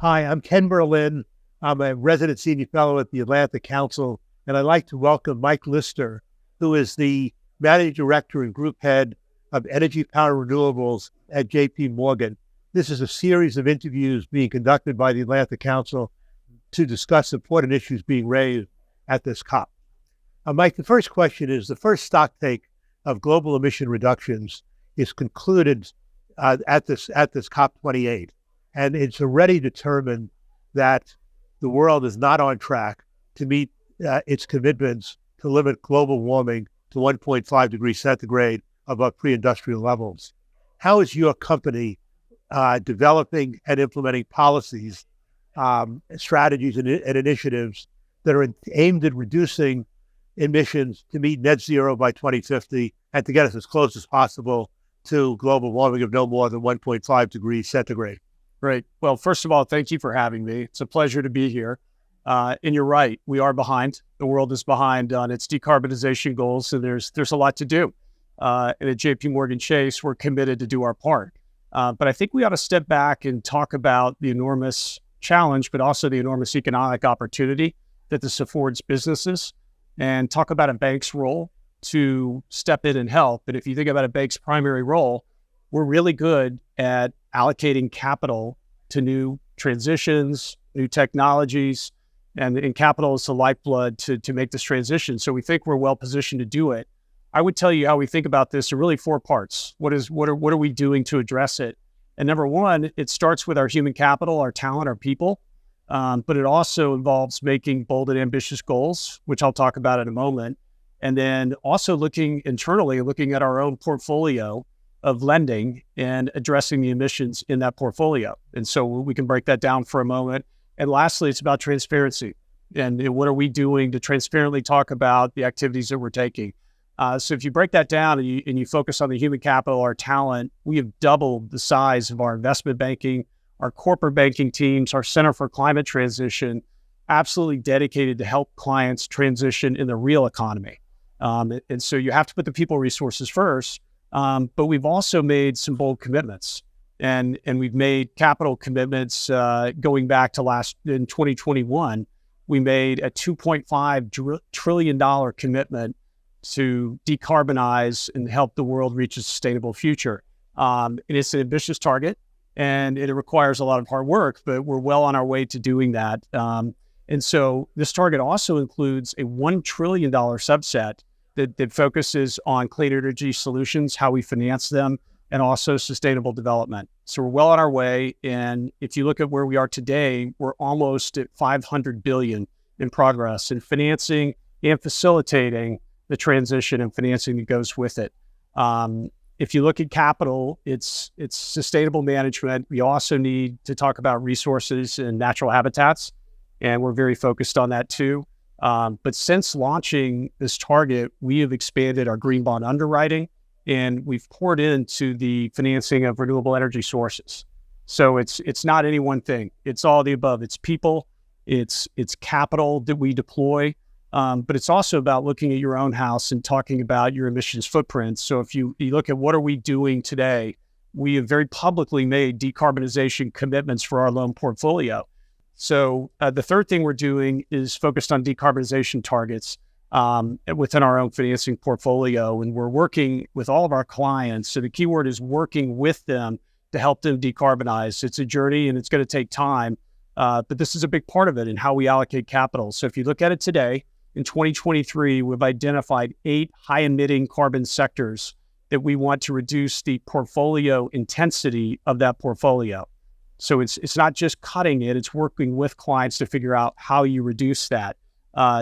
Hi, I'm Ken Berlin. I'm a resident senior fellow at the Atlantic Council, and I'd like to welcome Mike Lister, who is the managing director and group head of Energy Power Renewables at JP Morgan. This is a series of interviews being conducted by the Atlantic Council to discuss important issues being raised at this COP. Mike, the first question is, the first stock take of global emission reductions is concluded at this COP28. And it's already determined that the world is not on track to meet its commitments to limit global warming to 1.5 degrees centigrade above pre-industrial levels. How is your company developing and implementing policies, strategies, and initiatives that are aimed at reducing emissions to meet net zero by 2050 and to get us as close as possible to global warming of no more than 1.5 degrees centigrade? Great. Well, first of all, thank you for having me. It's a pleasure to be here. And you're right, we are behind. The world is behind on its decarbonization goals, so there's a lot to do. And at JP Morgan Chase, we're committed to do our part. But I think we ought to step back and talk about the enormous challenge, but also the enormous economic opportunity that this affords businesses, and talk about a bank's role to step in and help. And if you think about a bank's primary role, we're really good at allocating capital to new transitions, new technologies, and capital is the lifeblood to make this transition. So we think we're well positioned to do it. I would tell you how we think about this in really four parts. What are we doing to address it? And number one, it starts with our human capital, our talent, our people, but it also involves making bold and ambitious goals, which I'll talk about in a moment. And then also looking internally, looking at our own portfolio of lending and addressing the emissions in that portfolio. And so we can break that down for a moment. And lastly, it's about transparency. And what are we doing to transparently talk about the activities that we're taking? So if you break that down and you focus on the human capital, our talent, we have doubled the size of our investment banking, our corporate banking teams, our Center for Climate Transition, absolutely dedicated to help clients transition in the real economy. And so you have to put the people resources first. But we've also made some bold commitments, and we've made capital commitments going back to in 2021. We made a $2.5 trillion commitment to decarbonize and help the world reach a sustainable future. And it's an ambitious target, and it requires a lot of hard work, but we're well on our way to doing that. And so this target also includes a $1 trillion subset that focuses on clean energy solutions, how we finance them, and also sustainable development. So we're well on our way. And if you look at where we are today, we're almost at $500 billion in progress in financing and facilitating the transition and financing that goes with it. If you look at capital, it's sustainable management. We also need to talk about resources and natural habitats, and we're very focused on that too. But since launching this target, we have expanded our green bond underwriting, and we've poured into the financing of renewable energy sources. So it's not any one thing. It's all the above. It's people, it's capital that we deploy, but it's also about looking at your own house and talking about your emissions footprint. So if you look at what are we doing today, we have very publicly made decarbonization commitments for our loan portfolio. So the third thing we're doing is focused on decarbonization targets within our own financing portfolio. And we're working with all of our clients. So the key word is working with them to help them decarbonize. It's a journey and it's going to take time, but this is a big part of it and how we allocate capital. So if you look at it today, in 2023, we've identified 8 high-emitting carbon sectors that we want to reduce the portfolio intensity of that portfolio. So it's not just cutting it, it's working with clients to figure out how you reduce that.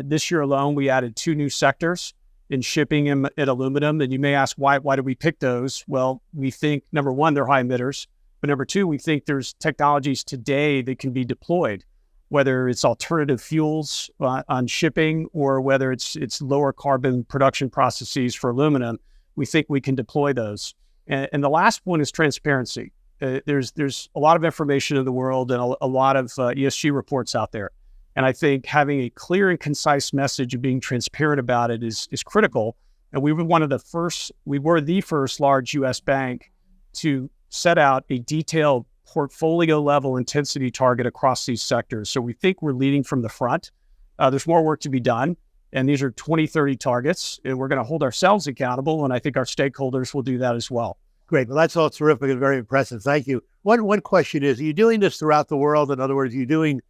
This year alone, we added 2 new sectors in shipping and aluminum. And you may ask, why did we pick those? Well, we think, number one, they're high emitters. But number two, we think there's technologies today that can be deployed, whether it's alternative fuels on shipping or whether it's lower carbon production processes for aluminum. We think we can deploy those. And the last one is transparency. There's a lot of information in the world and a lot of ESG reports out there. And I think having a clear and concise message and being transparent about it is critical. And we were the first large U.S. bank to set out a detailed portfolio level intensity target across these sectors. So we think we're leading from the front. There's more work to be done. And these are 2030 targets, and we're going to hold ourselves accountable. And I think our stakeholders will do that as well. Great. Well, that's all terrific and very impressive. Thank you. One question is, are you doing this throughout the world? In other words, are you doing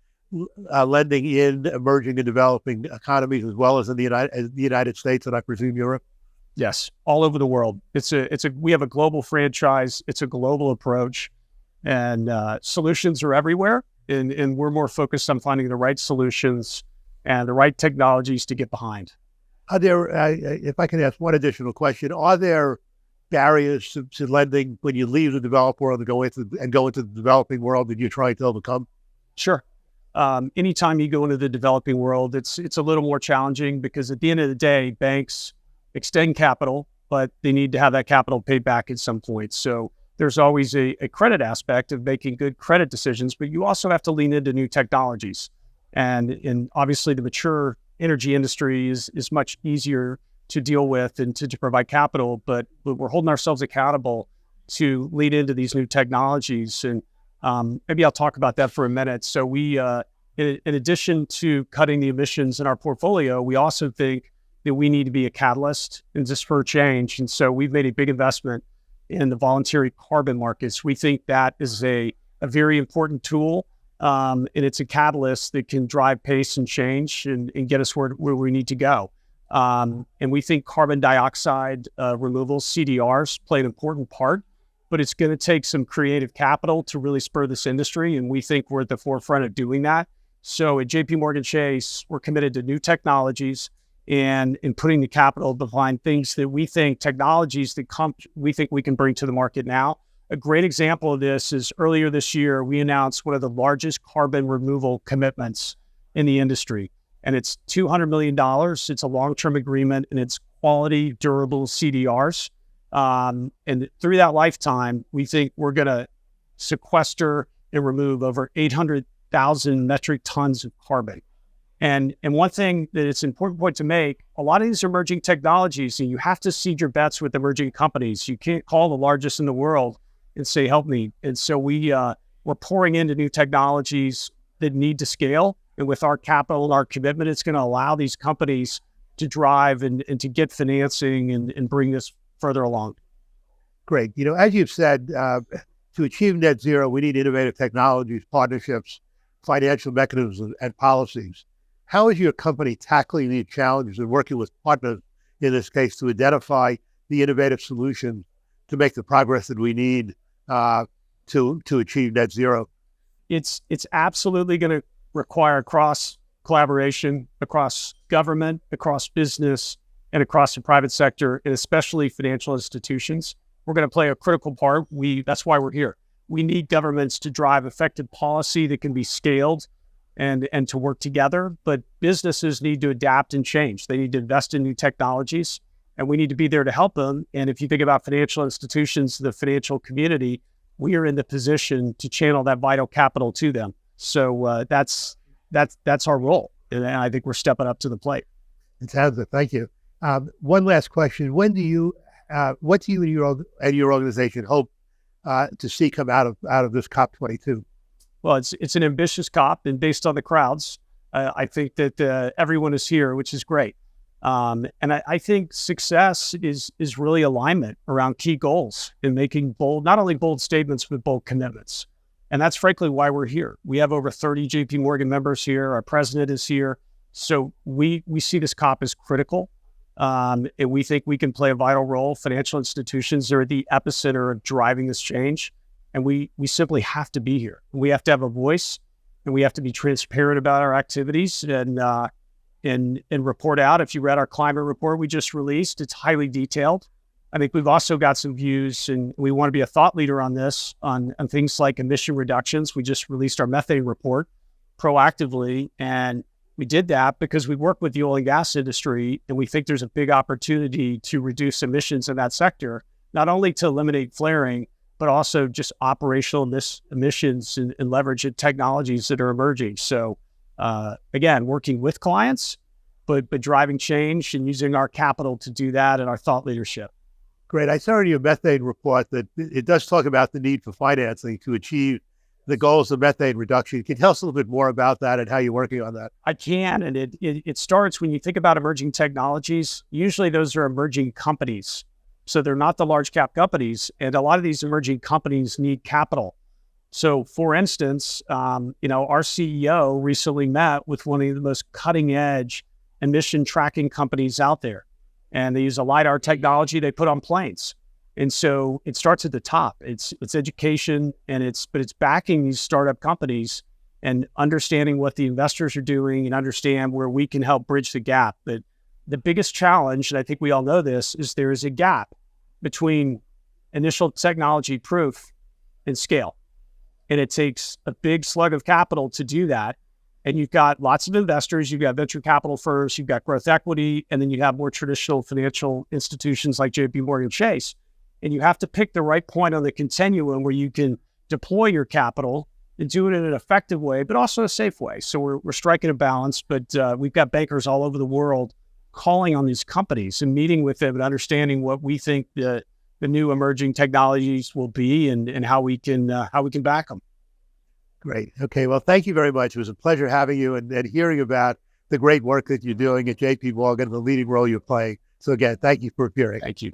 lending in emerging and developing economies as well as in the United States and I presume Europe? Yes, all over the world. We have a global franchise. It's a global approach, and solutions are everywhere. And we're more focused on finding the right solutions and the right technologies to get behind. Are there, if I can ask one additional question, are there barriers to lending when you leave the developed world and go into the developing world that you're trying to overcome? Sure. Anytime you go into the developing world, it's a little more challenging because at the end of the day, banks extend capital, but they need to have that capital paid back at some point. So there's always a credit aspect of making good credit decisions, but you also have to lean into new technologies. And obviously the mature energy industry is much easier to deal with and to provide capital, but we're holding ourselves accountable to lead into these new technologies. And maybe I'll talk about that for a minute. So we, in addition to cutting the emissions in our portfolio, we also think that we need to be a catalyst and to spur change. And so we've made a big investment in the voluntary carbon markets. We think that is a very important tool. And it's a catalyst that can drive pace and change and get us where we need to go. And we think carbon dioxide removal, CDRs, play an important part, but it's going to take some creative capital to really spur this industry. And we think we're at the forefront of doing that. So at JP Morgan Chase, we're committed to new technologies and in putting the capital behind things that we think, technologies that we think we can bring to the market now. A great example of this is earlier this year, we announced one of the largest carbon removal commitments in the industry. And it's $200 million. It's a long-term agreement, and it's quality, durable CDRs. And through that lifetime, we think we're going to sequester and remove over 800,000 metric tons of carbon. And one thing that it's an important point to make, a lot of these emerging technologies, and you have to seed your bets with emerging companies. You can't call the largest in the world and say, help me. And so we're pouring into new technologies that need to scale. And with our capital and our commitment, it's going to allow these companies to drive and to get financing and bring this further along. Great. As you've said, to achieve net zero, we need innovative technologies, partnerships, financial mechanisms, and policies. How is your company tackling these challenges and working with partners, in this case, to identify the innovative solutions to make the progress that we need to achieve net zero? It's absolutely going to require cross collaboration across government, across business, and across the private sector, and especially financial institutions. We're going to play a critical part. That's why we're here. We need governments to drive effective policy that can be scaled and to work together, but businesses need to adapt and change. They need to invest in new technologies, and we need to be there to help them. And if you think about financial institutions, the financial community, we are in the position to channel that vital capital to them. So that's our role, and I think we're stepping up to the plate. It sounds it. Thank you. One last question: what do you and your organization hope to see come out of this COP28? Well, it's an ambitious COP, and based on the crowds, I think that everyone is here, which is great. And I think success is really alignment around key goals and making not only bold statements, but bold commitments. And that's frankly why we're here. We have over 30 JP Morgan members here. Our president is here. So we see this COP as critical. And we think we can play a vital role. Financial institutions are at the epicenter of driving this change. And we simply have to be here. We have to have a voice, and we have to be transparent about our activities and report out. If you read our climate report we just released, it's highly detailed. I think we've also got some views, and we want to be a thought leader on this, on things like emission reductions. We just released our methane report proactively, and we did that because we work with the oil and gas industry, and we think there's a big opportunity to reduce emissions in that sector, not only to eliminate flaring, but also just operational emissions and leverage technologies that are emerging. So again, working with clients, but driving change and using our capital to do that and our thought leadership. Great. I saw in your methane report that it does talk about the need for financing to achieve the goals of methane reduction. Can you tell us a little bit more about that and how you're working on that? I can, and it starts when you think about emerging technologies. Usually those are emerging companies. So they're not the large cap companies. And a lot of these emerging companies need capital. So for instance, our CEO recently met with one of the most cutting edge emission tracking companies out there. And they use a LiDAR technology they put on planes. And so it starts at the top. It's education, but it's backing these startup companies and understanding what the investors are doing and understand where we can help bridge the gap. But the biggest challenge, and I think we all know this, is there is a gap between initial technology proof and scale. And it takes a big slug of capital to do that. And you've got lots of investors, you've got venture capital firms, you've got growth equity, and then you have more traditional financial institutions like JP Morgan Chase. And you have to pick the right point on the continuum where you can deploy your capital and do it in an effective way, but also a safe way. So we're striking a balance, but we've got bankers all over the world calling on these companies and meeting with them and understanding what we think the new emerging technologies will be and how we can back them. Great. Okay. Well, thank you very much. It was a pleasure having you and hearing about the great work that you're doing at JP Morgan, the leading role you're playing. So again, thank you for appearing. Thank you.